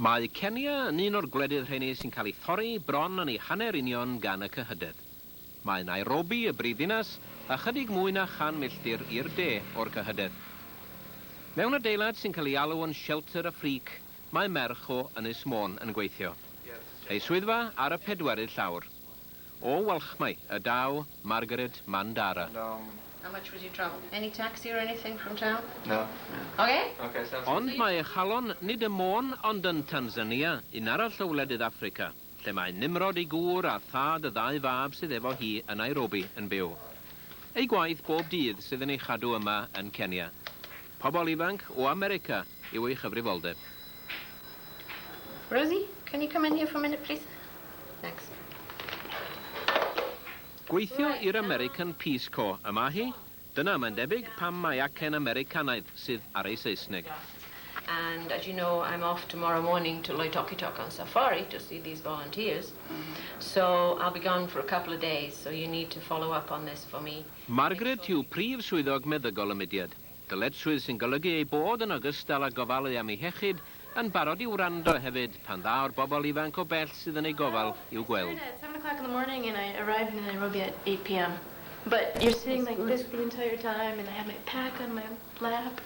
Mae Kenya yn un o'r gwledydd rheini sy'n cael ei thorri bron yn ei hanner union gan y cyhydedd. Mae Nairobi, y brifddinas, a chydig mwy na 100 milltir i'r de o'r cyhydedd. Mewn adeilad sy'n cael ei alw yn Shelter Afrique, mae merch o Ynys Môn yn gweithio. Ei swyddfa ar y 4 llawr. O Welshmai, y daw Margaret Mandara. How much was your travel? Any taxi or anything from town? No. Okay? Okay, sounds Ond mae ei chalon nid y Môn ond yn Tanzania, un arall o wledydd Africa, lle mae Nimrod ei gŵr a thad y 2 fab sydd efo hi yn Nairobi yn byw. Ei gwaith bob dydd sydd yn ei chadw yma yn Kenya. Pobol ifanc o America yw ei chyfrifoldeb. Rosie, can you come in here for a minute, please? Thanks. Gweithio i'r American Peace Corps yma hi. Dyna mae'n debyg pam mae acen Americanaidd sydd ar ei Saesneg. And as you know, I'm off tomorrow morning to Loitoktok on safari to see these volunteers. So I'll be gone for a couple of days, so you need to follow up on this for me. Margaret yw prif swyddog meddygol y mudiad. Dyletswydd sy'n golygu ei bod yn ogystal â gofalu am ei hechyd yn barod i'w wrando hefyd pan dda o'r bobl ifanc o bell sydd yn ei gofal i'w gweld. At 7 o'clock in the morning and I arrived in Nairobi at 8 p.m. But you're sitting like this the entire time and I had my pack on my lap.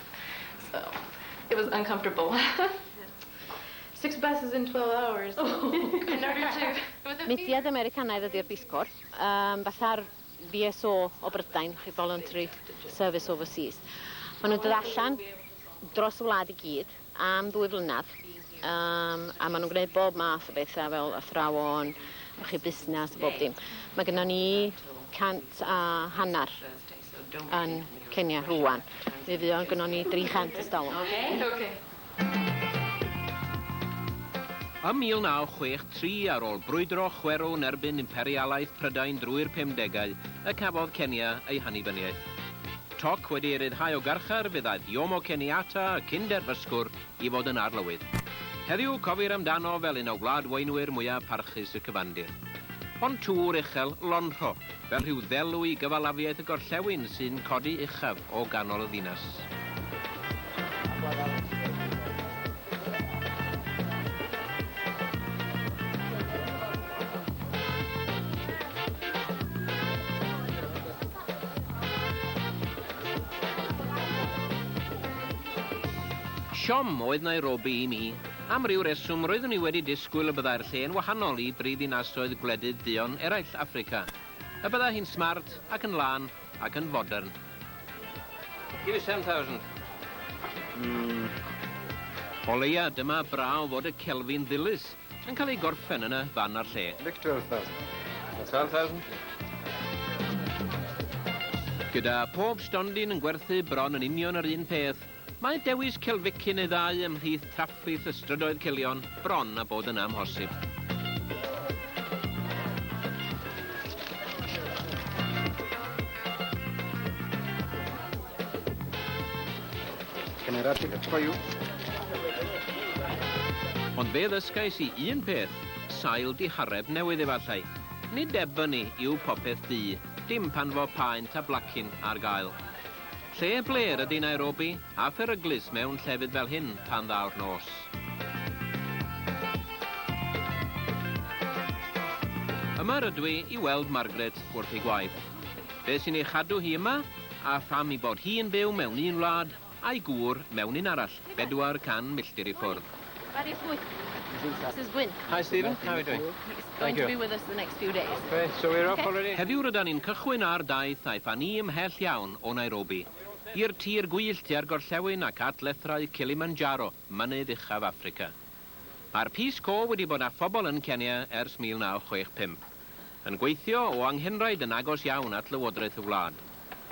So it was uncomfortable. 6 buses in 12 hours in order to... Mudiad Americanaidd ydy'r Peace Corps, fatha'r BSO o Brydain, Voluntary Service Overseas. Maen nhw'n dod allan dros y wlad I gyd am 2 flynedd, a maen nhw'n gwneud bob math o bethau fel athrawon, busnes, bob dim. Mae gennym ni 150 yn Kenya rwan. Fe fydd o'n gennym ni 300 ystalwm. Okay. Ym 1963 ar ôl brwydro chwerw yn erbyn imperialaeth Prydain drwy'r 50au, y cafodd Kenya ei hannibyniaeth. Toc wedi ei ryddhau o garchar fe ddaeth Jomo Kenyatta, y cynderfysgwr, I fod yn arlywydd. Heddiw cofir amdano fel un o wlad weinwyr mwyaf parchus y cyfandir. Ond tŵr uchel Lonrho, fel rhyw ddelw I gyfalafiaeth y gorllewin sy'n codi uchaf o ganol y ddinas. Siom oedd Nairobi I mi. Am ryw reswm roeddwn ni wedi disgwyl y byddai'r lle'n wahanol I brifddinasoedd gwledydd duon eraill Africa. Y bydda hi'n smart ac yn lan ac yn fodern. Give us 10,000. O leia, dyma braw fod y Kelvin ddilys yn cael ei gorffen yn y fan ar lle. Nick 12,000. 12,000? Gyda pob stondin yn gwerthu bron yn union yr un peth, mae dewis celficyn ei ddau ymhlith traffrith y strydoedd cilion bron a bod yn amhosib. Ond fe ddysgais I un peth, sail dihareb newydd efallai. Nid ebony yw popeth di, dim pan fo paent a blacyn ar gael. Lle bler ydy Nairobi a pheryglis mewn llefydd fel hyn pan ddaw'r nos. Yma rydw I weld Margaret wrth ei gwaith. Be sy'n ei chadw hi yma, a pham I bod hi yn byw mewn un wlad, a'i gŵr mewn un arall, 400 milltir I ffwrdd. This is Gwyn. Hi, Stephen. How are you doing? He's going to be with us the next few days. Okay, so we're off already? Heddiw rydyn ni'n cychwyn ar daith a'i fan I ymhell iawn o Nairobi, i'r tir gwyllt ar gorllewin ac at lethrau Kilimanjaro, mynydd uchaf Africa. Mae'r Peace Corps wedi bod â phobl yn Kenya ers 1965, yn gweithio o anghenraid yn agos iawn at lywodraeth y wlad.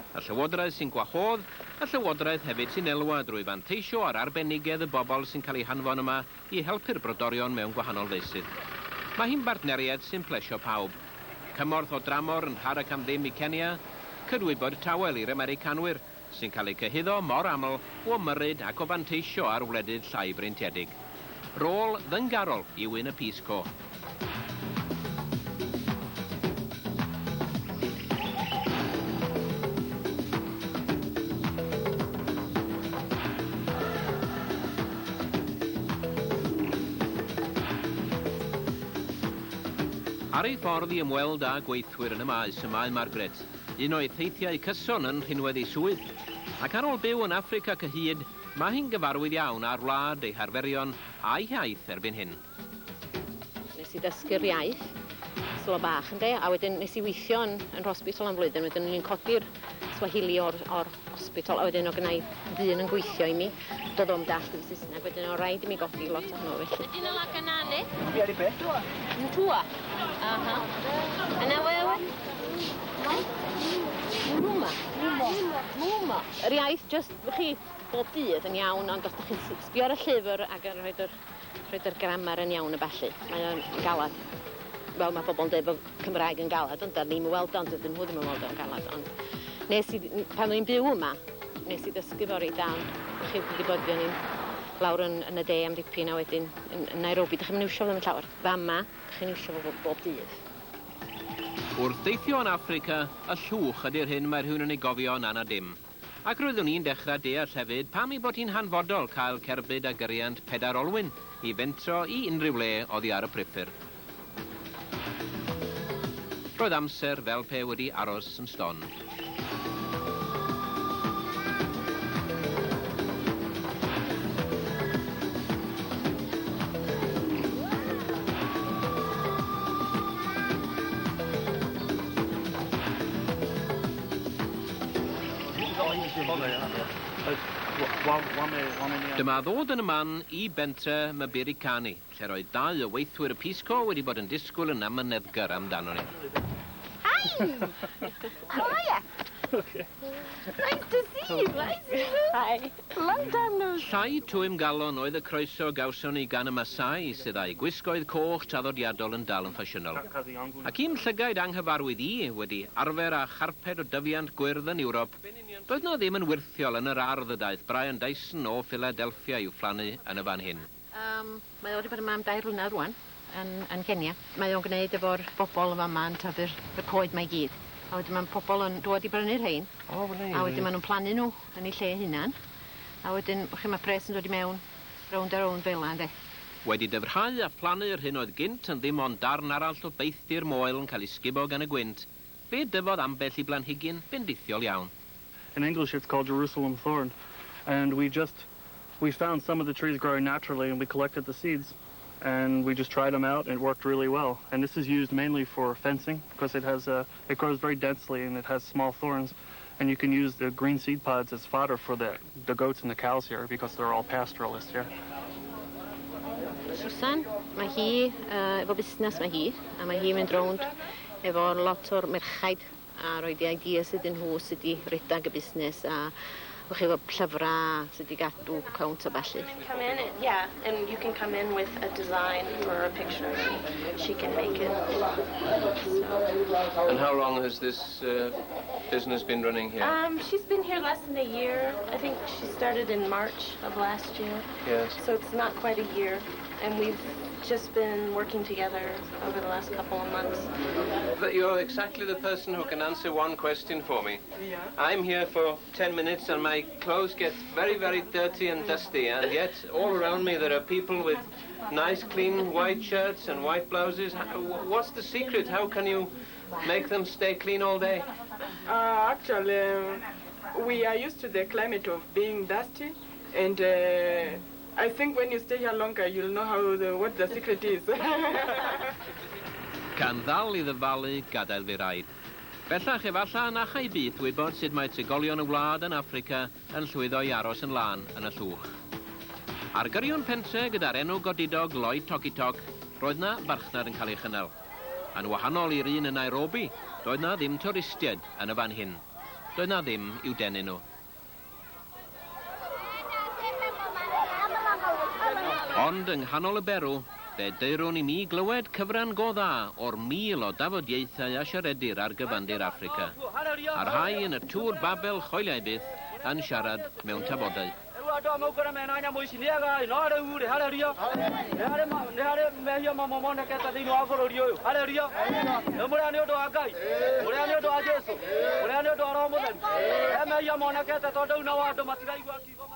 Y llywodraeth sy'n gwahodd, y llywodraeth hefyd sy'n elwa drwy fanteisio ar arbenigedd y bobl sy'n cael ei hanfon yma I helpu'r brodorion mewn gwahanol feysydd. Mae hi'n bartneriaeth sy'n plesio pawb. Cymorth o dramor yn Rharac am ddim I Kenya, cydwybod tawel i'r Americanwyr, sy'n cael ei cyhyddo mor aml o ymyrryd ac o fanteisio ar wledydd llai breintiedig. Rôl ddynggarol I wyn y Peace Corps. Ar ei ffordd i ymweld â gweithwyr yn y maes y Mae Margaret, un o eithriadau cyson yn rhinwedd ei swydd. Ac ar ôl byw yn Africa cyhyd, mae hi'n gyfarwydd iawn â'r wlad, ei harferion a'i hiaith erbyn hyn. Nes i ddysgu'r iaith, slo bach ynde, a wedyn nes i weithio yn hospital am flwyddyn, wedyn ni'n codi'r Swahili o'r hospital, a wedyn o gynnau ddyn yn gweithio i mi, doedd o'm dallt yn Saesneg, wedyn o rhaid i mi godi lot o hwnnw felly. Ydyn nhw'n lacanane? Fi ar ei beth? Yn tŵa? Aha. Yna wew? Mwma. Yr iaith, just, chi, bob dydd yn iawn, ond os ydych chi'n sbio ar y llyfr ac yn rhoi'r grammar yn iawn y ballu. Mae o'n galad. Wel, mae pobl yn dweud bod Cymraeg yn galad, ond da ni'n weld ond ydyn nhw ddim yn weld o'n galad. Ond pan o'n i'n byw yma, nes i ddysgu fo reit da, ond chi wedi bod ni'n lawr yn y de am dipyn a wedyn yn Nairobi. Dych chi'n iwsio fel yn llawer. Fama, dych chi'n iwsio fel bob dydd. Wrth deithio yn Africa, y llwch ydy'r hyn mae'r hwn yn ei gofio yn anna dim. Ac roeddwn ni'n dechrau deall hefyd pam ei bod hi'n hanfodol cael cerbyd a gyriant pedair olwyn i fentro i unrhyw le oddi ar y priffyr. Roedd amser fel pe wedi aros yn ston. Dyma ddod yn y man i bentre Mabirikani, lle roedd dau o weithwyr y Peace Corps wedi bod yn disgwyl yn amyneddgar amdano ni. Hi! How are you? Okay. Nice to see you, Hi. Long time no see. Llai twym galon oedd y croeso gawson ni gan y Masai sydd â'i gwisgoedd coch traddodiadol yn dal yn ffasiynol. Ac un llygaid anghyfarwydd i wedi arfer â charped o dyfiant gwyrdd yn Ewrop, doedd na ddim yn wirthiol yn yr ardd y daeth Brian Dyson o Philadelphia i'w phlannu yn y fan hyn. Mae o wedi bod yma am 2 blynedd rwan yn Kenya. Mae o'n gwneud efo'r bobl yma yn tyfu'r coed mae gyd. A wedyn mae'n pobl yn dod i brynu'r rhain. A wedyn maen nhw'n plannu nhw yn eu lle hunan. A wedyn, mae pres yn dod i mewn rownd a rownd fel yna, Wedi dyfrhau a plannu'r hyn oedd gynt yn ddim ond darn arall o beithdir moel yn cael ei sgubo gan y gwynt, fe dyfodd ambell i blanhigyn bendithiol iawn. In English, it's called Jerusalem thorn. And we found some of the trees growing naturally, and we collected the seeds. And we just tried them out, and it worked really well. And this is used mainly for fencing, because it grows very densely, and it has small thorns. And you can use the green seed pods as fodder for the goats and the cows here, because they're all pastoralists here. Susan, mae hi, efo busnes mae hi, a mae hi'n mynd rownd efo lot o'r merchaid a roed i ideas ydyn nhw sydd wedi redag y busnes a chi efo llyfrau sydd wedi gadw count o balli. Come in, and you can come in with a design or a picture, and she can make it. And how long has this business been running here? She's been here less than a year. I think she started in March of last year. Yes. So it's not quite a year, and we've just been working together over the last couple of months. But you're exactly the person who can answer one question for me. Yeah. I'm here for 10 minutes and my clothes get very, very dirty and dusty, and yet all around me there are people with nice clean white shirts and white blouses. What's the secret? How can you make them stay clean all day? Actually, we are used to the climate of being dusty, and I think when you stay here longer, you'll know what the secret is. Can ddal i ddyfalu gadael fi raid. Bellach efallai na chai byth wybod sut mae trigolion y wlad yn Africa yn llwyddo i aros yn lan yn y llwch. Ar gyrion pentre gyda'r enw godidog Lloyd Tokitok, roedd na farchnad yn cael ei chynnal. Yn wahanol i'r un yn Nairobi, doedd na ddim twristiaid yn y fan hyn. Doedd na ddim i'w denu nhw. Ond yng nghanol y berw, fe deirwn i mi glywed cyfran go dda o'r 1000 o dafodieithau a siaredir ar gyfandir Africa. A'r rhai yn y tŵr Babel choeliau byth yn siarad mewn tafodau.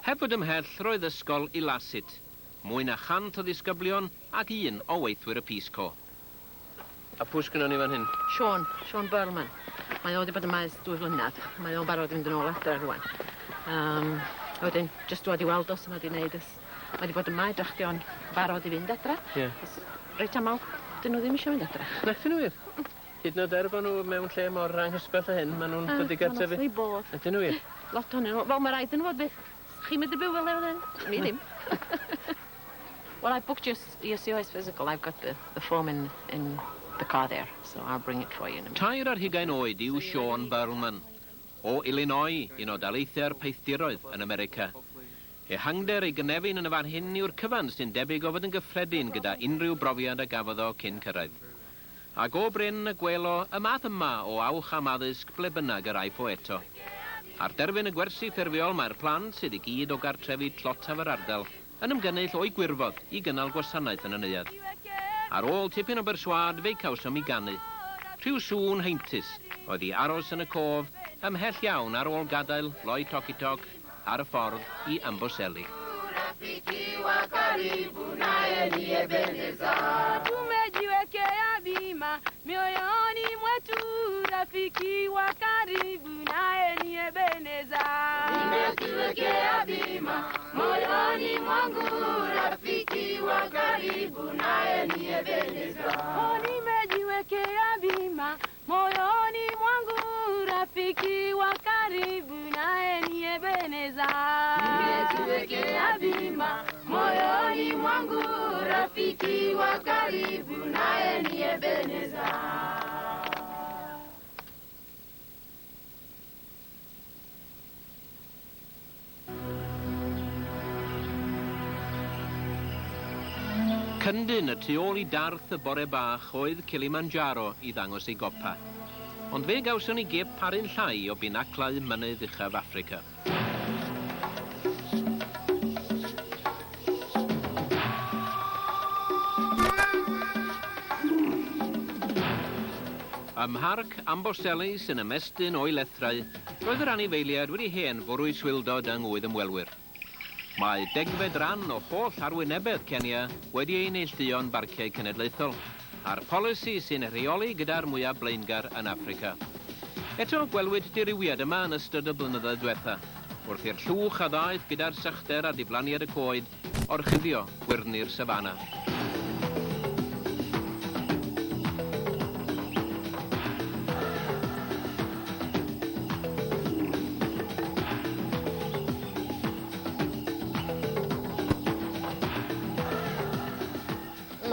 Heb bod ymhell roedd ysgol i lasit, mwy na 100 o ddisgyblion ac un o weithwyr y Peace Corps. A pwy sgynnon ni fan hyn? Sean Burlman. Mae o wedi bod yma ers 2 flynedd. Mae o'n barod i fynd yn ôl adre rwan. Wedyn, jyst dod i weld os yma wedi wneud ys. Mae wedi bod yma, edrych o'n barod i fynd adre. Ie. Reit amal, dyn nhw ddim eisiau fynd adre. Nath nhw wir? Hyd yn oed efo nhw mewn lle mor anghysbeth a hyn, maen nhw'n dod i gartrefi? Ma'n bod. Ydyn nhw wir? Lot o'n nhw. Wel, mae rhaid yn fod beth. Chi'n mynd i byw fel efo'n hyn? Mi ddim. Well, I booked your COS physical. I've got the form in the car there, so I'll bring it for you in a minute. Tair ar hugain oed yw Sean Burlman, o Illinois, un o daleithiau'r peithdiroedd yn America. Ehangder ei gynefin yn y fan hyn yw'r cyfan sy'n debyg o fod yn gyffredin gyda unrhyw brofiad a gafodd o cyn cyrraedd. Ac o bryn y gwelo y math yma o awch am addysg ble bynnag yr aifo eto. Ar derfyn y gwersi ffurfiol mae'r plant sydd i gyd o gartrefi tlotaf yr ardal yn ymgynnull o'i gwirfodd i gynnal gwasanaeth yn y neuadd. Ar ôl tipyn o berswad fe'i cawsom i ganu. Rhyw sŵn heintus oedd i aros yn y cof ymhell iawn ar ôl gadael Lloyd Toc ar y ffordd i Amboseli. Tumejiwekea bima mioyoni mwetu, rafiki wa karibu naye ni Ebeneza. Tumejiwekea bima moyoni mwangu, rafiki wa karibu naye ni Ebeneza. Nimejiwekea bima moyoni mwangu, rafiki wa karibu naye ni Ebeneza. Nimejiwekea bima moyoni mwangu, rafiki wa karibu naye ni Ebeneza. Cyndyn y tu ôl i darth y bore bach oedd Kilimanjaro i ddangos ei gopa. Ond fe gawson ni gep paru'n llai o binaclau mynydd uchaf Africa. Ym Mharc Amboseli sy'n ymestyn o'i lethrau, roedd yr anifeiliaid wedi hen fwrwy swildod yng ngwydd ymwelwyr. Mae 10 ran o holl arwynebedd Kenya wedi ei neilltuo'n barciau cenedlaethol, a'r polisi sy'n rheoli gyda'r mwyaf blaengar yn Africa. Eto gwelwyd diriwiad yma yn ystod y blynyddoedd diwetha, wrth i'r llwch a ddaeth gyda'r sychder a diflaniad y coed orchuddio gwyrni'r safana.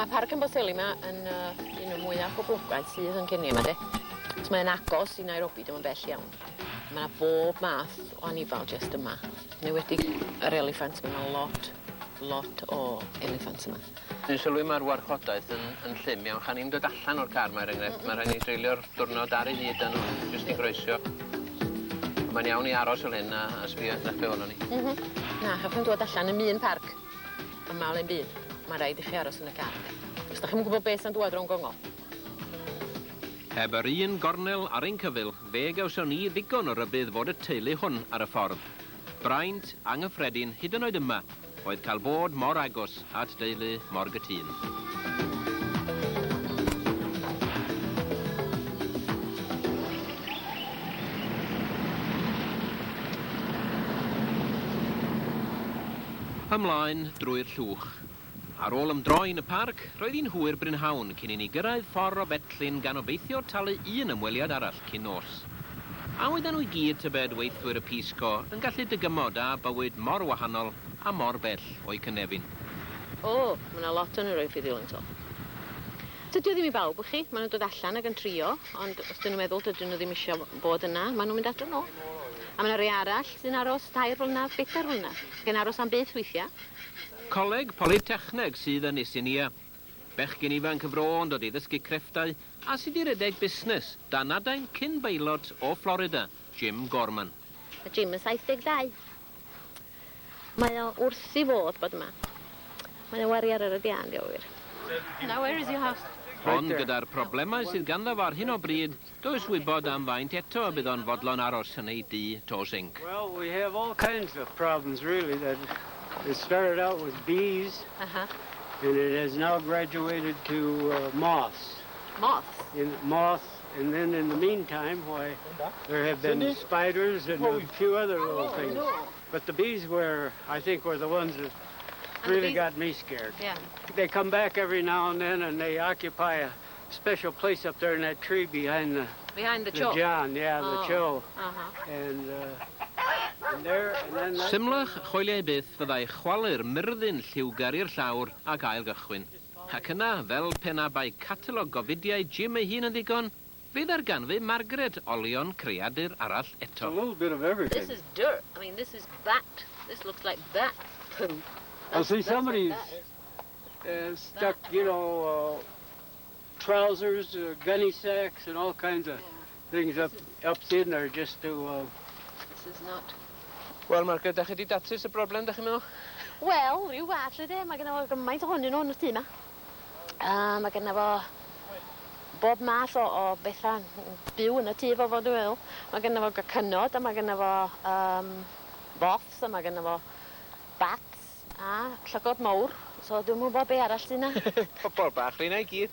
Mae Parc Amboseli yma yn un o mwyaf poblogaidd sydd yn Kenya yma, de. Mae'n agos i Nairobi, dim yn bell iawn. Mae yna bob math o anifal jyst yma. Newedig yr eliffant, mae yna lot o eliffants yma. Dwi'n sylwi mae'r warchodaeth yn llym iawn. Chan ni'n dod allan o'r car mae'r enghraifft. Mae rhaid ni dreulio'r diwrnod ar ei hyd yn nhw, jyst i groesio. Mae'n iawn i aros o hyn a sbio edrych be o'n ni. Na, chaffi'n dod allan yn un parc. Yma o'n byd. Mae rhaid i chi aros yn y car. Os da chi'n gwybod beth sy'n dod rhwng gongol? Heb yr un gornel ar ein cyfil, fe gawson ni ddigon o rybydd fod y teulu hwn ar y ffordd. Braint anghyffredin hyd yn oed yma, oedd cael bod mor agos at deulu mor gytun. Ymlaen drwy'r llwch. Ar ôl ymdroen y parc, roedd hi'n hwyr brynhawn cyn i ni gyrraedd ffordd o Betlin gan obeithio talu un ymweliad arall cyn nos. A oedden nhw i gyd tybed weithwyr y Pisco yn gallu dygymod â bywyd mor wahanol a mor bell o'i cynefin. O, mae yna lot o'n nhw roi ffidil yn to. Dydy o ddim i bawb, chi? Maen nhw'n dod allan ac yn trio, ond os dyn nhw'n meddwl dydyn nhw ddim eisiau bod yna, maen nhw'n mynd adro nhw. A mae yna rei arall sy'n aros 2 flynedd, 4 flynedd. Gen aros am beth weithiau. Coleg Polytechneg sydd yn Isinia. Bechgyn ifanc y fro yn dod i ddysgu crefftau a sydd i redeg busnes dan adain cyn beilot o Florida, Jim Gorman. Mae Jim yn 72. Mae o wrth i fod bod yma. Mae o wari ar yr ydian, diolwyr. Now, where is your house? Ond gyda'r problemau sydd ganddo fo ar hyn o bryd, does wybod am faint eto y bydd o'n fodlon aros yn ei dŷ to zinc. Well, we have all kinds of problems, really. It started out with bees, and it has now graduated to moths. Moths? Moths, and then in the meantime, why, there have been spiders and a few other little things. No. But the bees were the ones that really got me scared. Yeah. They come back every now and then, and they occupy a special place up there in that tree behind the chow. John, the chow. Uh-huh. And there, and then... Symlach choeliau byth fyddai chwalu'r myrddin lliwgar i'r llawr ac ail gychwyn. Ac yna, fel penabau catalog o fidiau Jim ei hun yn ddigon, fydd ar ganfu Margaret olion creadur arall eto. A little bit of everything. This is dirt. I mean, this is bat. This looks like bat poo. I see somebody's stuck, trousers, gunny sacks, and all kinds of things up in there just to... This is not... Wel, Margaret, da chi wedi datrys y broblem, da chi'n meddwl? Wel, rhyw fath lle de. Mae genna fo gymaint ohonyn nhw yn y tŷ yma. Mae genna fo bob math o bethau byw yn y tŷ fo fod dwi'n meddwl. Mae genna fo cynod, a mae genna fo boths, a mae genna fo bats, a llygod mawr. So dwi'n mwyn bod be arall sy'n yna. Pobol bach, rhain ei gyd.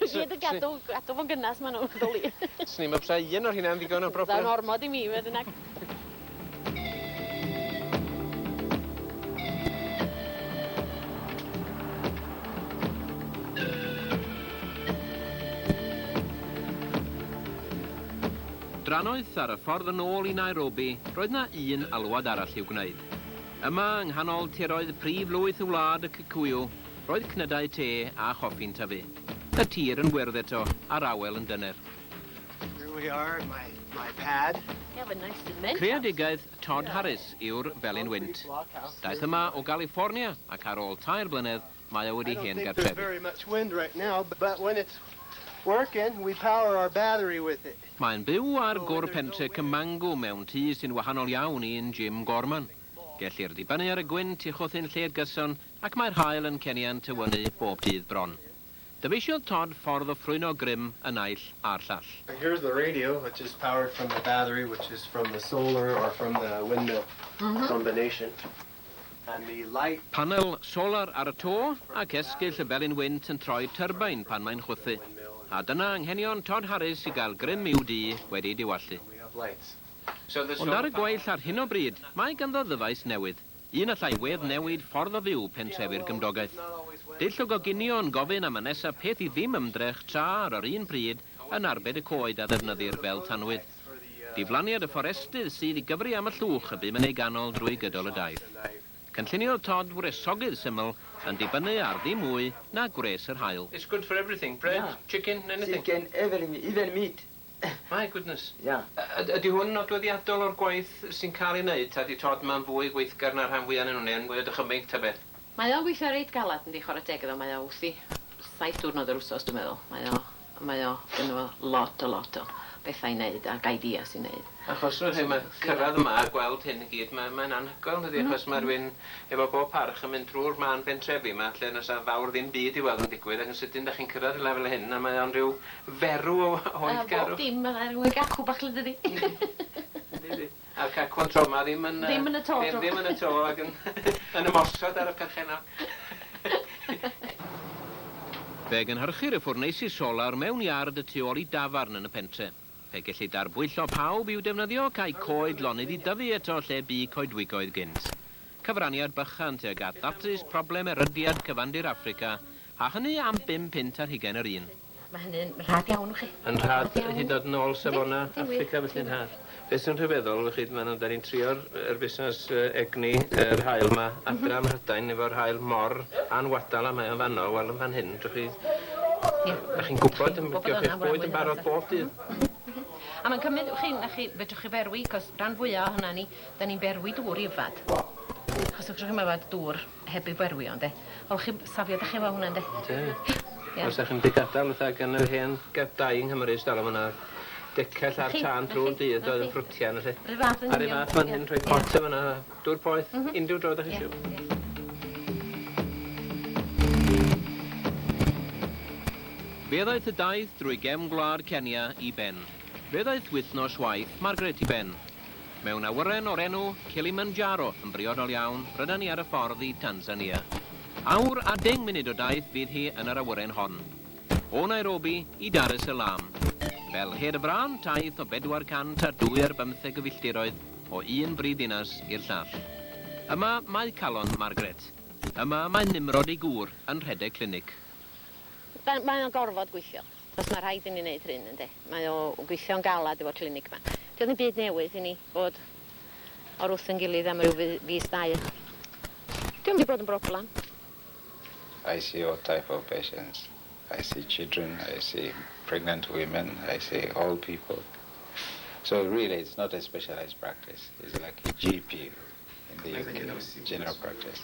Gyd y gadw fo'n gynnas maen nhw'n doli. Snim o psa un o'r hynna'n ddigon o broblem. Da'n ormod i mi, wedyn ac. Dranoedd ar y ffordd yn ôl i Nairobi, roedd na un alwad arall i'w gwneud. Yma, yng nghanol tiroedd prif lwyth y wlad y Kikuyu, roedd cnydau te a choffi'n tyfu. Y tir yn gwyrdd eto, a'r awel yn dyner. Here we are at my pad. You have a nice dimension. Creadigaeth Todd Harris yw'r Felin Wynt. Daeth yma o California ac ar ôl tair blynedd, mae o wedi hen There's gartrefi. very much wind right now, but when it's working, we power our battery with it. Mae'n byw ar gwr pentre Cymango mewn tŷ sy'n wahanol iawn i'n Jim Gorman. Gellir dibynnu ar y gwynt i chwthu'n lled gyson ac mae'r haul yn cenian tywynu bob dydd bron. Dyfeisiodd Todd ffordd o ffrwyno grym yn aill a'r llall. Here's the radio, which is powered from the battery, which is from the solar or from the windmill combination. And the light... Panel solar ar y to ac esgyll y Felin Wynt yn troi tyrbain pan mae'n chwthu. A dyna anghenion Todd Harris i gael grym i'w di wedi diwallu. We have lights. Ond ar y gweill ar hyn o bryd, mae ganddo ddyfais newydd. Un allai wedd newid ffordd o fyw pentrefi'r gymdogaeth. Dill o goginion gofyn am y nesaf peth i ddim ymdrech tra ar yr un pryd yn arbed y coed a ddefnyddir fel tanwydd. Diflaniad y fforestydd sydd i gyfri am y llwch y bum yn ei ganol drwy gydol y daith. Cynlluniodd Todd wresogydd syml yn dibynnu ar ddim mwy na gwres yr haul. It's good for everything. Bread, chicken, anything. Chicken, everything, even meat. My goodness. Yeah. Ydy hwn nodweddiadol o'r gwaith sy'n cael ei wneud? Ta di Todd ma'n fwy gweithgar na'r rhan fwyaf yn hwnna, yn fwy o dychymyg ta beth? Mae o'n gweithio reit galad yn di chwarae teg iddo. Mae o wrthi 7 diwrnod yr wsos, dwi'n meddwl. Mae o gynnu lot o bethau i wneud a ideas i wneud. Achos mae cyrraedd yma a gweld hyn i gyd, mae'n anhygoel, dydy, achos mae rhywun efo bob parch yn mynd drwy'r man bentrefi yma, lle nes a fawr ddim byd i weld yn digwydd, ac yn sydyn da chi'n cyrraedd y lefel hyn, a mae o'n rhyw ferw o hoedgarw. Bob dim, mae'n rhywun gacw bach le dydy. A'r cacwn tro yma ddim yn y to, ac yn ymosod ar y perchennog. Fe gynhyrchu'r y ffwrneisi solar mewn iard y tu ôl i dafarn yn y pentre. Fe gellu darbwyllo pawb i'w defnyddio cael coed lonydd i dyfu eto lle bu coedwigoedd gynt. Cyfraniad bychan tuag at ddatrys problem erydiad cyfandir Affrica, a hynny am 5 punt ar hugain yr un. Mae hynny'n rhad iawn o chi. Yn rhad hyd oed yn ôl safona Affrica felly'n rhad. Beth sy'n rhyfeddol, da ni'n trio'r busnes egni yr hael yma adra am Hrydain efo'r hael mor anwadal a mae o'n fanno, wel yn fan hyn, da chi'n gwybod yn bygio'ch eich bwyd yn barod bob dydd. A mae'n cymryd, fedrwch chi berwi, cos ran fwyaf hynna ni, da ni'n berwi dŵr i yfad. Chos ydych chi'n meddwl dŵr heb i berwi o'n de. Olch chi safio ddech chi efo hwnna'n de. Os ydych chi'n digadael wrth gan yr hen gerdau yng Nghymru stal yma decell ar tân trwy'r dydd oedd yn ffrwtian ylly. Ar ei fath fan hyn, rhoi pot yma dŵr poeth, unrhyw droed ydych chi siw. Fe ddaeth y daith drwy gefn gwlad Kenya i ben. Fe ddaeth wythnos waith Margaret i ben. Mewn awyren o'r enw Kilimanjaro yn briodol iawn, rydan ni ar y ffordd i Tanzania. Awr a 10 munud o daith fydd hi yn yr awyren hon. o Nairobi I Dar es Salaam. Fel her y bran, taith o 402 o filltiroedd o un brifddinas i'r llall. Yma mae calon Margaret. Yma mae Nimrod I gŵr yn rhedeg clinic. Mae'n gorfod gweithio, os mae rhaid I ni wneud hyn, ynddi. Mae o gweithio'n galad efo'r clinic yma. Doedd yn byd newydd I ni bod o'r wrth yn gilydd am ryw fus dau. Dwi'n mynd I bod yn broblem. I see all type of patients. I see children, I see pregnant women, I see old people. So really it's not a specialized practice. It's like a GP in the UK, general practice.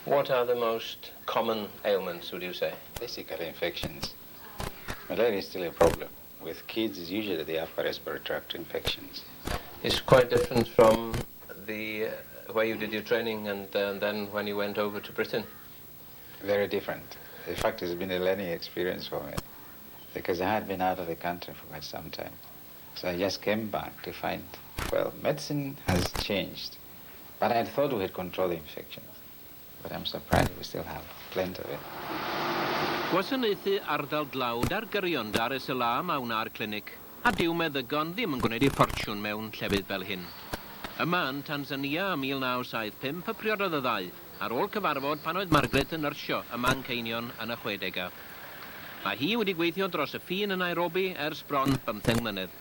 What are the most common ailments, would you say? Basically infections. Malaria is still a problem. With kids, it's usually the upper respiratory tract infections. It's quite different from the where you did your training and then when you went over to Britain. Very different. In fact, it's been a learning experience for me because I had been out of the country for quite some time. So I just came back to find, well, medicine has changed, but I thought we had controlled the infections. But I'm surprised we still have plenty of it. Gwasanaethu ardal dlawd ar gyrion Dar es Salaam a wna'r clinic, a dyw meddygon ddim yn gwneud ei ffortiwn mewn llefydd fel hyn. Yma yn Tanzania ym 1975 y priododd y ddau, ar ôl cyfarfod pan oedd Margaret yn nyrsio y Manceinion yn y 60au. Mae hi wedi gweithio dros y ffin yn Nairobi ers bron 15 mlynedd.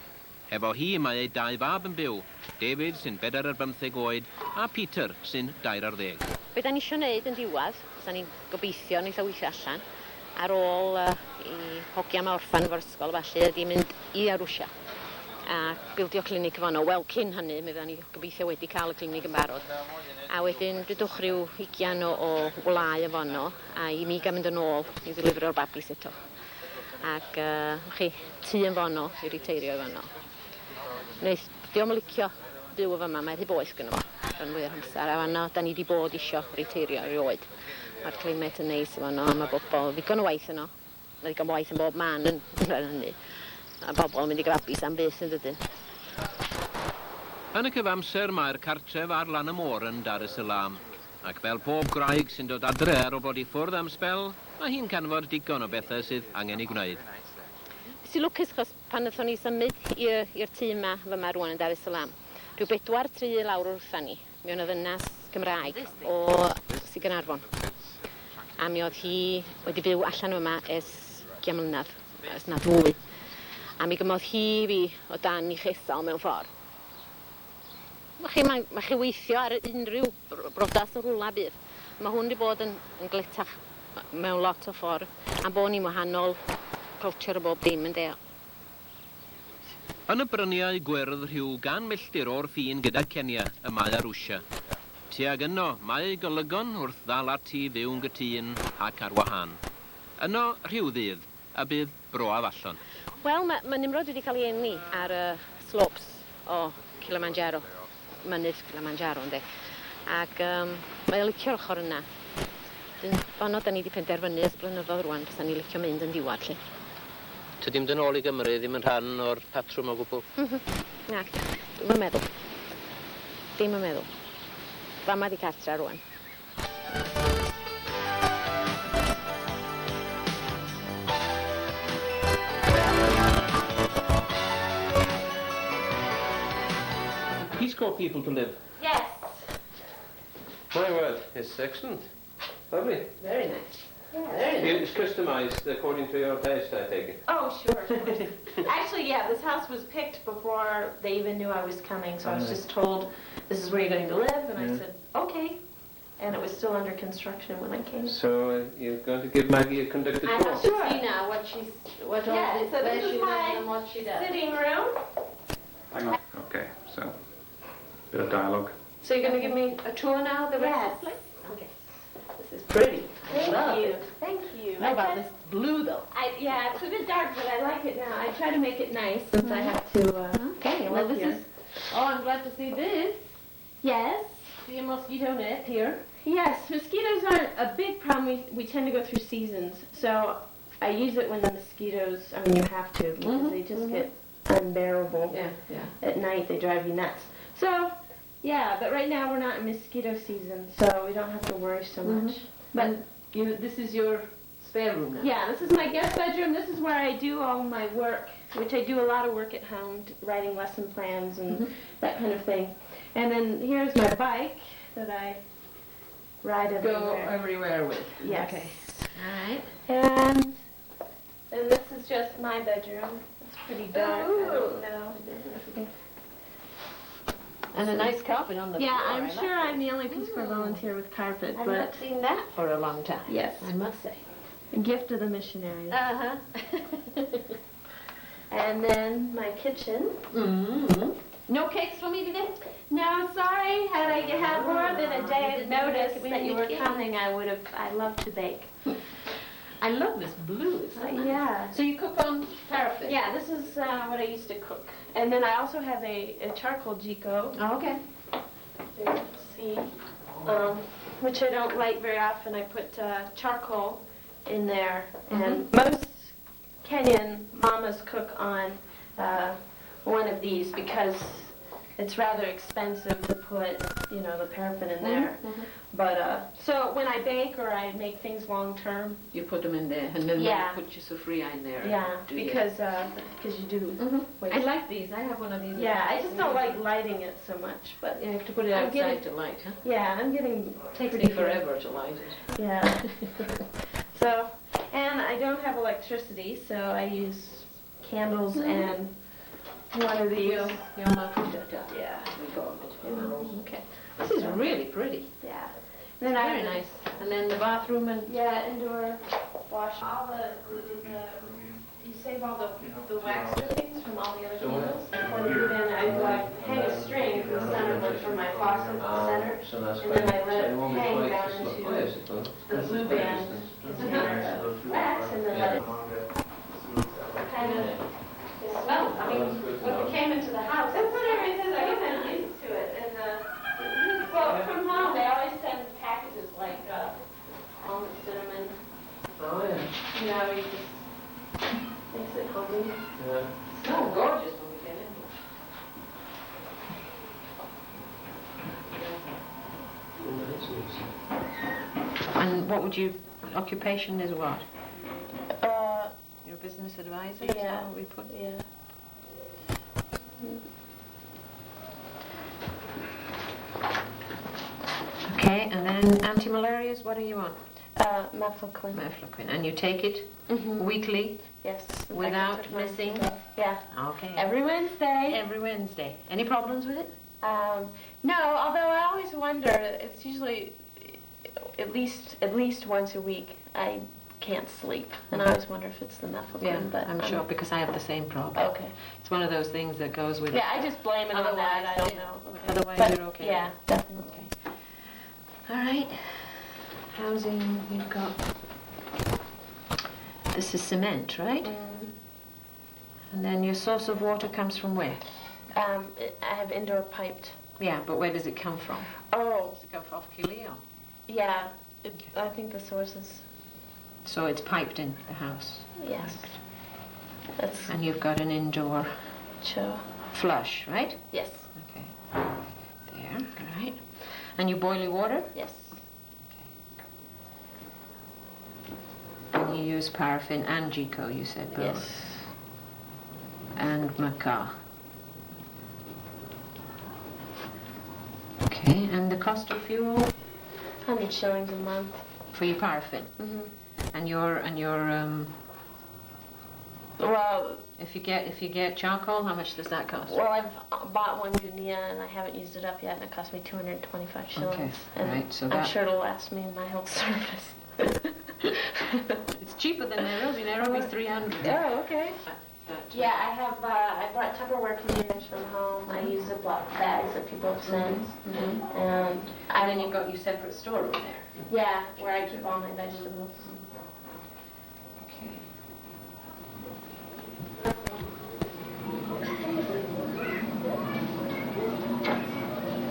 Efo hi mae ei 2 fab yn byw, David sy'n 45 oed a Peter sy'n 20. Be da ni eisiau gwneud yn diwedd, os ni'n gobeithio ni weithio allan, ar ôl I hogia ma orffan efo'r ysgol felly, ydi mynd I Arusha. A bildio clinic fanno. Wel, cyn hynny, mi fydda ni gobeithio wedi cael y clinic yn barod. A wedyn, dydwch rhyw 20 o wlau fanno, a I mi gael mynd yn ôl I ddilifro'r babis eto. Ac chi, tŷ yn fanno, I riteirio fanno. Wneud, diolch yn licio byw efo yma, mae'n rhy boeth gyda fo. Rhan fwy o'r amser, a fanno, da ni wedi bod isio riteirio erioed. Mae'r climat yn neis fanno, a mae bobl, ddigon o waith yno. Mae ddigon o waith yn bob man yn hynny. A bobl yn mynd I grabus am beth yn dydyn. Yn y cyfamser mae'r cartref ar lan y môr yn Dar es Salaam, ac fel pob graig sy'n dod adre ar o bod I ffwrdd am spel, mae hi'n canfod digon o bethau sydd angen I gwneud. Nes I lwcus chos pan wnaethon ni symud i'r tŷ yma fyma rwan yn Dar es Salaam, rhyw 4-3 lawr wrtha ni, mewn o ddynas Gymraeg o Sir Gaernarfon. A mi oedd hi wedi byw allan yma ers 20 mlynedd, ers na ddwy. A mi gymodd hi fi o dan I chesal mewn ffordd. Mae chi weithio ar unrhyw brodas yn rwla bydd. Mae hwn wedi bod yn glitach mewn lot o ffordd. A bod ni'n wahanol culture o bob dim yn deo. Yn y bryniau gwyrdd rhyw 100 milltir o'r ffin gyda Kenya y mae Arusha. Tuag yno, mae golygon wrth ddal ati fyw'n gytun ac ar wahân. Yno rhyw ddydd, a bydd broaf allon. Wel, mae Nimrod wedi cael ei enni ar y slopes o Kilimanjaro. Mynydd Kilimanjaro, ynddi. Ac mae licio'r ochr yna. Fanno, da ni wedi penderfynu ys blynyddoedd rwan, bys da ni licio mynd yn diwad, lle. Tydi'n dyn ôl I Gymru ddim yn rhan o'r patrwm o gwbl? Nac, dwi'n meddwl. Dim yn meddwl. Fama di cartra rwan. Peace Corps people to live? Yes. My word, it's excellent. Lovely. Very nice. Yeah, very nice. It's customized according to your taste, I take it. Oh, sure. Actually, yeah, this house was picked before they even knew I was coming, so I was just told, this is where you're going to live, and I said, okay. And it was still under construction when I came. So you're going to give Maggie a conducted I tour? have to see now what she's, what all Yeah, this, so where this she is lives my and what she does. sitting room. Hang on. Okay, so, bit of dialogue. So you're going to give me a tour now of the rest of the place? Okay. This is pretty. Thank you. Thank you. How about this blue, though? Yeah, it's a bit dark, but I like it now. I try to make it nice since I have to. Okay, well, this is... Oh, I'm glad to see this. Yes. See a mosquito net here. Yes, mosquitoes aren't a big problem. We tend to go through seasons, so I use it when the mosquitoes. I mean, you have to because they just get unbearable. Yeah. At night, they drive you nuts. So, yeah, but right now we're not in mosquito season, so we don't have to worry so much. But this is your spare room now. Yeah, this is my guest bedroom. This is where I do all my work, which I do a lot of work at home, writing lesson plans and that kind of thing. And then here's my bike that I ride everywhere. Go everywhere with. Yes. Okay. All right. And this is just my bedroom. It's pretty dark. Ooh. I don't know. And a nice carpet on the floor. Yeah, I'm I sure like I'm the only Peace Corps volunteer with carpet, I've but not seen that for a long time. yes, I must say. a gift of the missionaries. Uh-huh. And then my kitchen. Mm-hmm. No cakes for me today? No, sorry. Had I had more than a day of didn't notice make me that you were cake. coming, I love to bake. I love this blue. It's so nice. Yeah. So you cook on paraffin? Yeah, this is what I used to cook. And then I also have a charcoal jiko. Oh, okay. There, see, which I don't light very often. I put charcoal in there, and most Kenyan mamas cook on one of these because it's rather expensive to put, the paraffin in there. But so when I bake or I make things long term, You put them in there, and then Yeah. you put your sofria in there. yeah, do you? because you do. I like these. I have one of these. Yeah, I just don't like lighting it so much, but You have to put it I'm outside getting- to light, huh? yeah, I'm getting Takes pretty me forever to light it. Yeah. So, and I don't have electricity, so I use candles and one of these. Your mafuta. Yeah. We call it. Okay. This is really pretty. Yeah. And then I Very nice. And then the bathroom and Yeah, indoor wash. All you save all the wax things from all the other candles. When you then I hang a string from the center one from my faucet to the center, and then I let it hang down into the blue band container of wax, and then let it kind of smell. I mean, when we came into the house, that's what everybody says. I get kind of used to it. And well, from home they always send packages like almond cinnamon. Oh, yeah. You just makes it homey. Yeah. so gorgeous when we get in here. And what would you, occupation is what? You're a business advisor? Is that Yeah. what we put? Yeah. Okay, and then anti-malarias, what are you on? Mefloquine. Mefloquine. And you take it Mm-hmm. weekly Yes. In without fact, I took mine missing? today. Yeah. Okay. Every Wednesday. Every Wednesday. Any problems with it? No, although I always wonder, it's usually at least once a week I can't sleep, and I always wonder if it's the mefloquine. Yeah, but I'm sure, because I have the same problem. Okay. It's one of those things that goes with Yeah, I just blame it on Otherwise, that. I don't know. Okay. Otherwise, But, you're okay. Yeah, definitely. All right. Housing, you've got... This is cement, right? And then your source of water comes from where? I have indoor piped. Yeah, but where does it come from? Oh, Does it come off Kileo? yeah. I think the source is, So it's piped in the house. yes. That's And you've got an indoor sure. flush, right? Yes. Okay. There, all right. And you boil your water? Yes. And you use paraffin and Gico, you said both. Yes. And maca. Okay, and the cost of fuel 100 shillings a month. for your paraffin? Mm-hmm. And your Well, if you get charcoal, how much does that cost? well, I've bought one guinea and I haven't used it up yet, and it cost me 225 shillings. Okay, And right, so I'm that- sure it'll last me my whole service. It's cheaper than Nairobi. Nairobi's 300. Oh, okay. Yeah, I brought Tupperware containers from home. I use Ziploc bags that people have sent. And And then you've got your separate storeroom there. yeah, where I keep all my vegetables. Okay.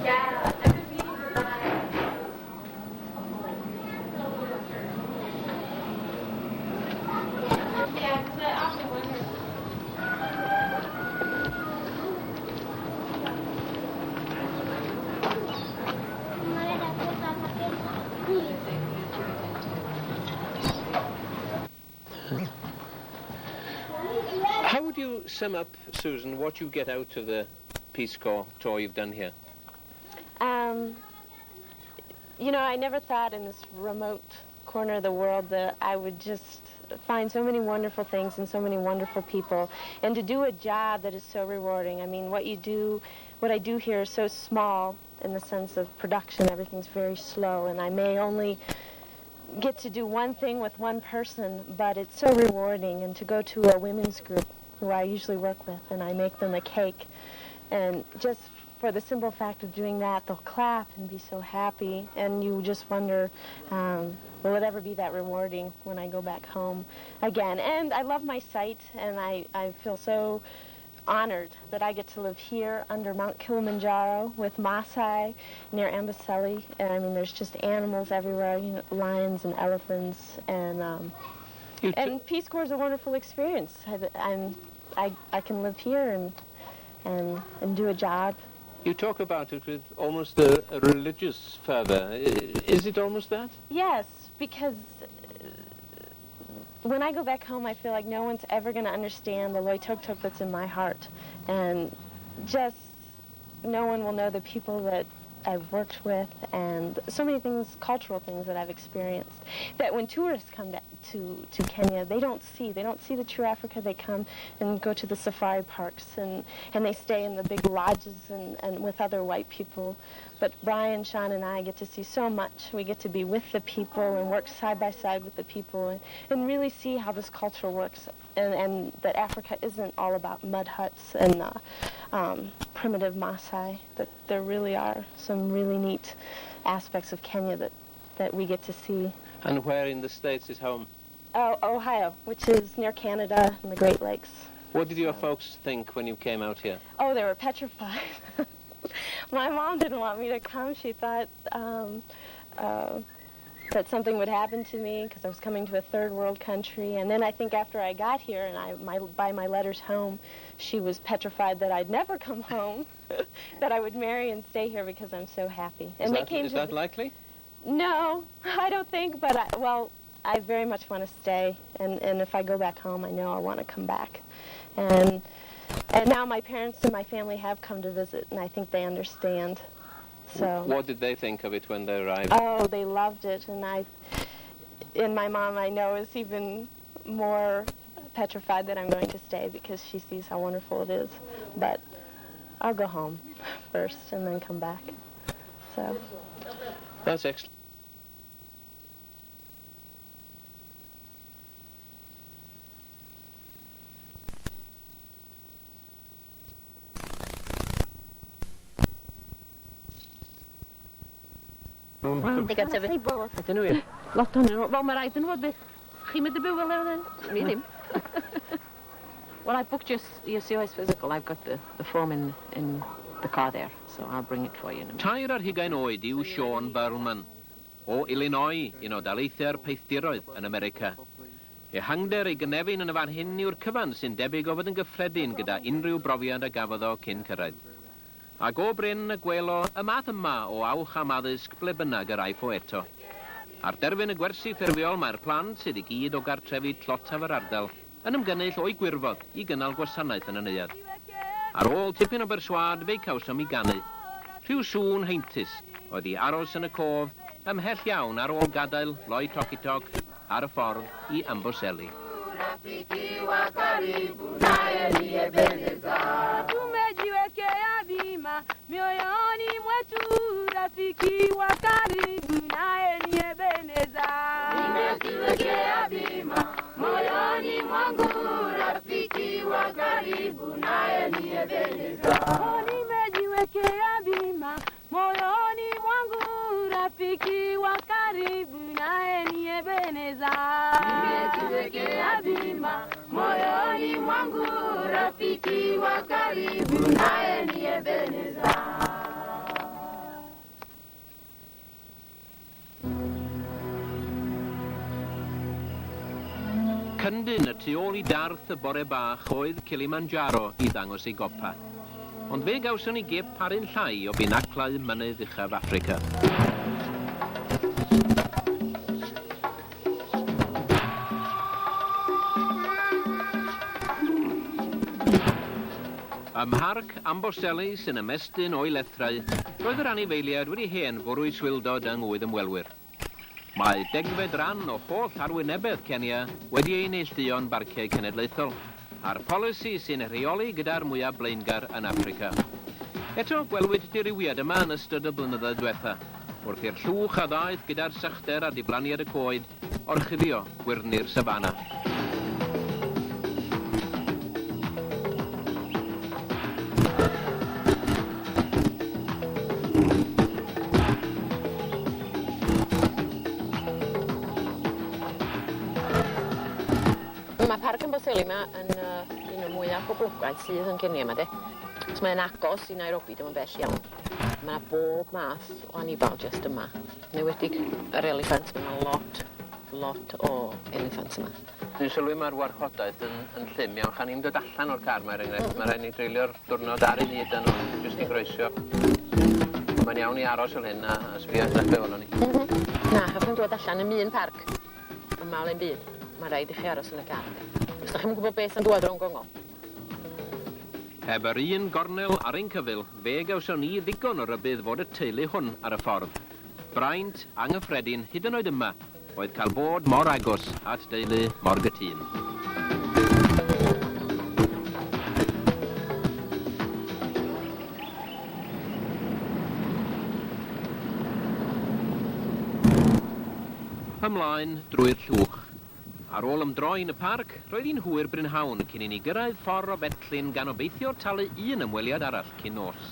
Yeah, I would be my... Yeah, because I often wonder... sum up, Susan, what you get out of the Peace Corps tour you've done here. You know, I never thought in this remote corner of the world that I would just find so many wonderful things and so many wonderful people, and to do a job that is so rewarding. I mean, what I do here is so small in the sense of production. Everything's very slow, and I may only get to do one thing with one person, but it's so rewarding. And to go to a women's group who I usually work with, and I make them a cake, and just for the simple fact of doing that, they'll clap and be so happy, and you just wonder, will it ever be that rewarding when I go back home again? And I love my site, and I feel so honored that I get to live here under Mount Kilimanjaro with Maasai near Amboseli. And I mean, there's just animals everywhere, you know, lions and elephants, and Peace Corps is a wonderful experience. I can live here and do a job. You talk about it with almost a religious fervor. Is it almost that? Yes, because when I go back home, I feel like no one's ever going to understand the Loitoktok that's in my heart. And just no one will know the people that I've worked with, and so many things, cultural things that I've experienced, that when tourists come to Kenya, they don't see the true Africa. They come and go to the safari parks, and they stay in the big lodges and with other white people. But Brian, Sean, and I get to see so much. We get to be with the people and work side by side with the people and really see how this culture works, and that Africa isn't all about mud huts and primitive Maasai, that there really are some really neat aspects of Kenya that we get to see. And where in the States is home? Oh, Ohio, which is near Canada and the Great Lakes. What did your folks think when you came out here? Oh, they were petrified. My mom didn't want me to come. She thought that something would happen to me because I was coming to a third world country. And then I think after I got here and by my letters home, she was petrified that I'd never come home, that I would marry and stay here because I'm so happy. And Is that likely? No, I don't think, but I very much want to stay. And if I go back home, I know I want to come back. And now my parents and my family have come to visit, and I think they understand. So. What did they think of it when they arrived? Oh, they loved it, and my mom, I know, is even more petrified that I'm going to stay because she sees how wonderful it is. But I'll go home first and then come back. So. That's excellent. Digon sefyll. Ydyn nhw, ie. Lot o'n nhw. Wel, mae rhaid yn fod beth. Chi'n mynd i byw fel ewlen? Me ddim. Well, I booked your COS physical. I've got the form in the car there, so I'll bring it for you in a minute. Tair ar hugain oed yw Sean Burlman, o Illinois, un o daleithiau'r peithdiroedd yn America. Ehangder ei gynefin yn y fan hyn yw'r cyfan sy'n debyg o fod yn gyffredin gyda unrhyw brofiad a gafodd o cyn cyrraedd. Ac o bryn y gwelo y math yma o awch am addysg ble bynnag yr aifo eto. Ar derfyn y gwersi ffurfiol mae'r plant sydd i gyd o gartrefi tlotaf yr ardal yn ymgynnull o'i gwirfodd i gynnal gwasanaeth yn y neuadd. Ar ôl tipyn o berswad fe cawsom i ganu, rhyw sŵn heintus oedd i aros yn y cof ymhell iawn ar ôl gadael Loitoktok ar y ffordd i Amboseli. Mioyoni mwetu rafiki wa karibu naye niyebeneza. Nimejiwekea bima moyoni mwangu rafiki wa karibu naye niyebeneza. Nimejiwekea bima moyoni mwangu rafiki wa karibu naye niyebeneza. Nimejiwekea bima moyoni mwangu rafiki wa karibu naye niyebeneza. Cyndyn y tu ôl i darth y bore bach oedd Kilimanjaro i ddangos ei gopa. Ond fe gawson ni gip ar un llai o binaclau mynydd uchaf Africa. Ym Mharc Amboseli sy'n ymestyn o'i lethrau, roedd yr anifeiliaid wedi hen fwrw i swildod yng ngwydd ymwelwyr. Mae degfed ran o holl arwynebedd Kenya wedi ei neilltuo'n barciau cenedlaethol, a'r polisi sy'n rheoli gyda'r mwyaf blaengar yn Africa. Eto, gwelwyd diriwiad yma yn ystod y blynyddoedd diwetha, wrth i'r llwch a ddaeth gyda'r sychder a diblanniad y coed orchuddio gwyrni'r sabana. Mae Parc Amboseli yma yn un o mwyaf poblogaidd sydd yn Kenya yma, de. Os mae'n agos i Nairobi, dim yn bell iawn. Mae yna bob math o anifal jyst yma. Newedig yr eliffant, mae yna lot o eliffants yma. Dwi'n sylwi mae'r warchodaeth yn llym iawn. Chan ni'n dod allan o'r car mae'r enghraifft. Mae rhaid ni dreulio'r diwrnod ar ei hyd yn nhw, jyst i groesio. Mae'n iawn i aros fel hyn a sbio at be o'n ni. Na, chaffi'n dod allan ym un parc. Yma o'n byd. Mae rhaid i chi aros yn y car. Os da chi'n gwybod beth yn dod rhwng gongol? Heb yr un gornel ar ein cyfil, fe gawson ni ddigon o rybydd fod y teulu hwn ar y ffordd. Braint, anghyffredin, hyd yn oed yma, oedd cael bod mor agos at deulu mor gytun. Ymlaen drwy'r llwch. Ar ôl ymdroi yn y parc, roedd hi'n hwyr brynhawn cyn i ni gyrraedd ffordd o Betlin gan obeithio talu un ymweliad arall cyn nos.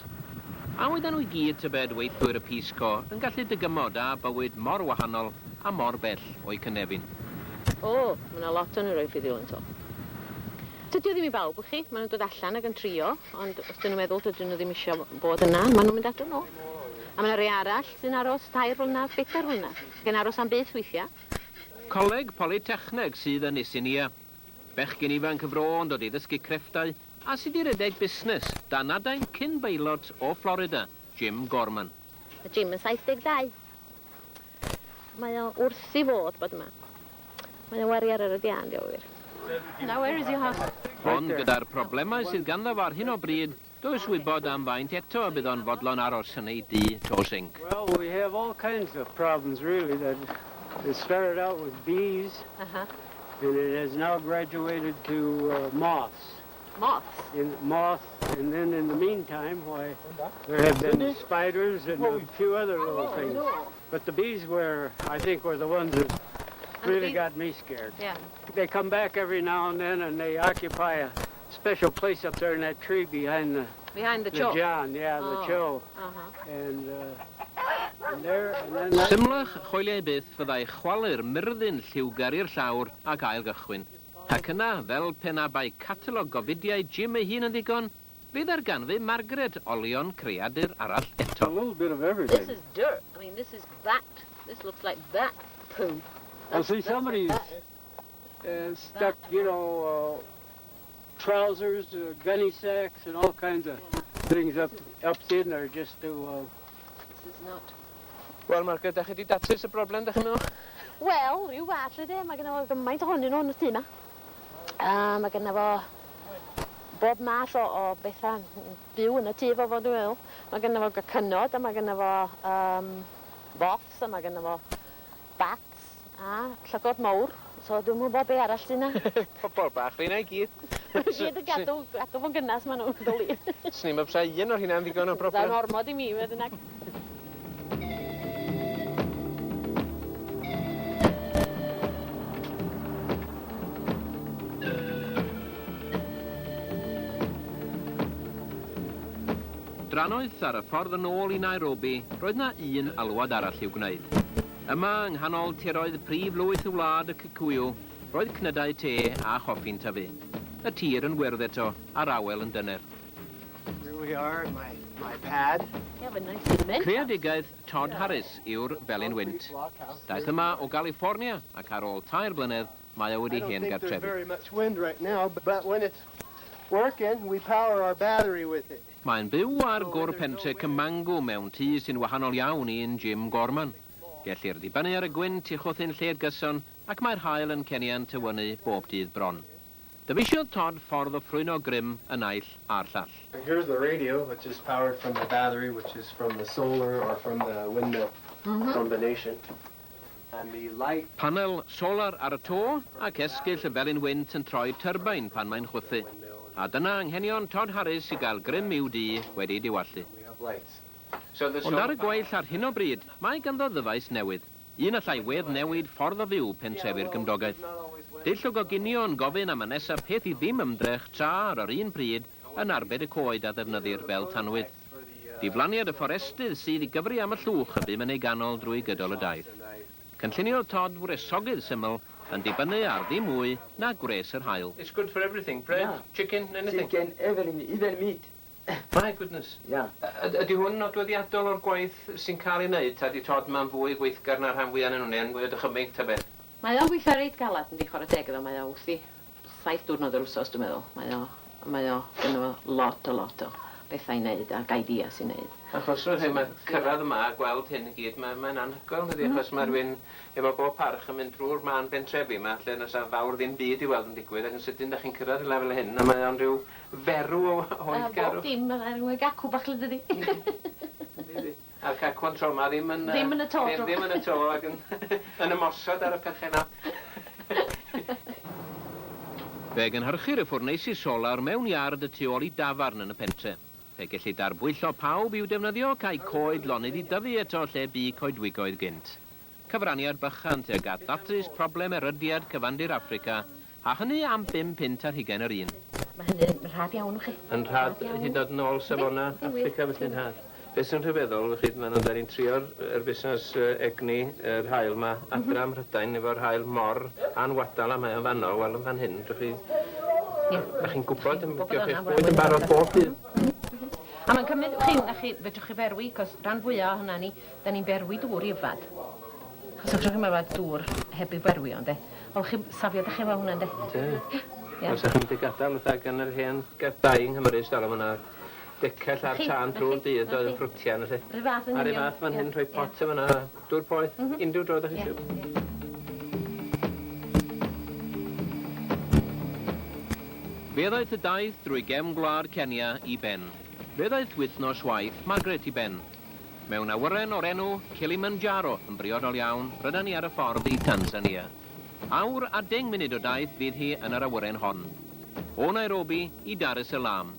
A oedden nhw i gyd tybed weithwyr y Peace Corps yn gallu dygymod â bywyd mor wahanol a mor bell o'i cynefin. O, mae yna lot o'n nhw roi ffiddiol yn to. Dydy o ddim i bawb, chi? Maen nhw'n dod allan ac yn trio, ond os dyn nhw'n meddwl dydyn nhw ddim eisiau bod yna, maen nhw'n mynd adro nhw. A mae yna rei arall sy'n aros 2 flynedd, 4 flynedd. Gen aros am beth weithiau. Coleg Polytechneg sydd yn Isinia. Bechgyn ifanc y fro yn dod i ddysgu crefftau a sydd i redeg busnes dan adain cyn beilot o Florida, Jim Gorman. Mae Jim yn 72. Mae o wrth i fod bod yma. Mae o wari ar yr ydian, diolch. Now where is your house? Ond gyda'r problemau sydd ganddo ar hyn o bryd, does wybod am faint eto y bydd o'n fodlon aros yn ei dŷ to zinc. Well, we have all kinds of problems, really. It started out with bees, and it has now graduated to moths. Moths? And then in the meantime, why, there have been spiders and a few other little things. But the bees were the ones that really got me scared. Yeah. They come back every now and then, and they occupy a special place up there in that tree behind the chow. John, the chow. And then Symlach choeliau byth fyddai chwalu'r myrddin lliwgar i'r llawr ac ail gychwyn. Ac yna, fel penabau catalog o fidiau Jim ei hun yn ddigon, fydd ar ganfu Margaret olion creadur arall eto. A little bit of everything. This is dirt. I mean, this is bat. This looks like bat poo. Well, see, somebody's stuck, trousers, gunny sacks, and all kinds of things up in there just to... This is not... Wel, Margaret, da chi wedi datrys y broblem, da chi'n meddwl? Wel, rhyw fath ydw. Mae gennym fo gymaint ohonyn nhw yn y tŷ yma. Mae gennym fo bob math o bethau byw yn y tŷ fo fod dwi'n meddwl. Mae gennym fo cynod, a mae gennym fo boths, a mae gennym fo bats, a llygod mawr. So dwi'n mwyn bod be arall sy'n yna. Pobol bach, fi yna i gyd. Gyd y gadw fo'n gynnas maen nhw'n doli. Snim o psa un o'r hynna'n ddigon o broblem. Da'n ormod i mi, wedyn ag. Dranoeth ar y ffordd yn ôl i Nairobi, roedd na un alwad arall i'w gwneud. Yma, yng nghanol tiroedd prif lwyth y wlad y Kikuyu, roedd cnydau te a choffi'n tyfu. Y tir yn wyrdd eto, a'r awel yn dyner. Here we are at my pad. Creadigaeth Todd Harris yw'r Felin Wynt. Daeth yma o California ac ar ôl 2 blynedd, mae o wedi hen gartrefi. I don't think there's very much wind right now, but when it's working, we power our battery with it. Mae'n byw ar gwr pentre Cymangu mewn tŷ sy'n wahanol iawn i'n Jim Gorman. Gellir ddibynnu ar y gwynt i chwthu'n lled gyson ac mae'r haul yn Kenia'n tywynnu bob dydd bron. Dyfeisiodd Todd ffordd o ffrwyno grym yn aill a'r llall. Here's the radio, which is powered from the battery, which is from the solar or from the windmill combination. And the light... Panel solar ar y to, ac esgyll y felin wynt yn troi turbine pan mae'n chwythu. A dyna anghenion Todd Harris i gael grym i'w di wedi diwallu. We have lights. Ond ar y gweill ar hyn o bryd, mae ganddo ddyfais newydd. Un allai wedd newid ffordd o fyw pentrefi'r gymdogaeth. Dill o goginion gofyn am y nesaf peth i ddim ymdrech tra ar yr un pryd yn arbed y coed a ddefnyddir fel tanwydd. Diflaniad y fforestydd sydd i gyfri am y llwch y bym yn ei ganol drwy gydol y daith. Cynllunio Todd wresogydd syml yn dibynnu ar ddim mwy na gwres yr haul. It's good for everything. Bread, chicken, anything. Chicken, everything, even meat. My goodness. Yeah. Ydy hwn nodweddiadol o'r gwaith sy'n cael ei wneud? Ta di Todd ma'n fwy gweithgar na'r rhan fwy anyn nhw'n fwy o dychymyg ta beth? Mae o'n gweithio reit galad yn di chwarae teg iddo. Mae o wrthi 7 diwrnod yr wsos, dwi'n meddwl. Mae o gyda lot o bethau i wneud a ideas i wneud. Achos mae cyrraedd yma a gweld hyn i gyd, mae'n anhygoel, ydy, achos mae rhywun efo bob parch yn mynd drwy'r man bentrefi yma, lle nes a fawr ddim byd i weld yn digwydd, ac yn sydyn da chi'n cyrraedd y lefel hyn, a mae o'n rhyw ferw o hoedgarw. Bob dim, mae'n rhywun gacw bach lyd ydi. A'r cacwan tro yma ddim yn... Ddim yn y to. Ddim yn y to, ac yn ymosod ar y perchenna. Fe gynhyrchu'r y ffwrneisi solar mewn iard y tu ôl i dafarn yn y pentre. Fe gellu darbwyllo pawb i'w defnyddio cael coed lonydd i dyfu eto lle bu coedwigoedd gynt. Cyfraniad bychan tuag at ddatrys problem erydiad cyfandir Affrica, a hynny am 5 punt ar hugain yr un. Mae hynny'n rhad iawn o chi. Yn rhad hyd yn ôl safona Affrica felly'n rhad. Beth sy'n rhyfeddol, mae'n o'n da'n trio'r busnes egni yr hael yma adra ym Mhrydain efo'r hael mor anwadal a mae o'n fanno, wel yn fan hyn, a chi'n gwybod, diolch eich bwyd yn barod bob dydd. A mae'n cymryd, fedrwch chi berwi, cos rhan fwyaf hynna ni, da ni'n berwi dŵr i yfad. Chos o'ch chi'n meddwl dŵr heb i berwi o'n de. O'ch chi'n safio ddech chi efo hwnna'n de. Os ydych chi'n mynd i gadael wrth gan yr hen gerdau yng Nghymru, stala yma decell ar tân trwy'r dydd oedd yn ffrwtian. Rhy fath yn hynny. A rhy fath fan hyn, rhoi pot yma dŵr poeth, unrhyw droed ydych chi siw. Fe ddaeth y daith drwy gefn gwlad Kenya i ben. Fe ddaeth wythnos waith Margaret i ben. Mewn awyren o'r enw Kilimanjaro yn briodol iawn, rydan ni ar y ffordd i Tanzania. Awr a 10 munud o daith fydd hi yn yr awyren hon. O Nairobi i Dar es Salaam.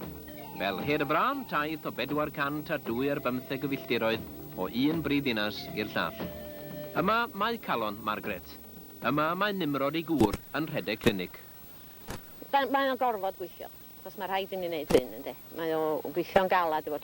Fel her y fran, taith o 402 ar 15 o filltiroedd o un brifddinas i'r llall. Yma mae calon Margaret. Yma mae Nimrod i gŵr yn rhedeg clinig. Mae'n gorfod gweithio, achos mae rhaid i ni wneud hyn, ynddi. Mae o gweithio'n galad efo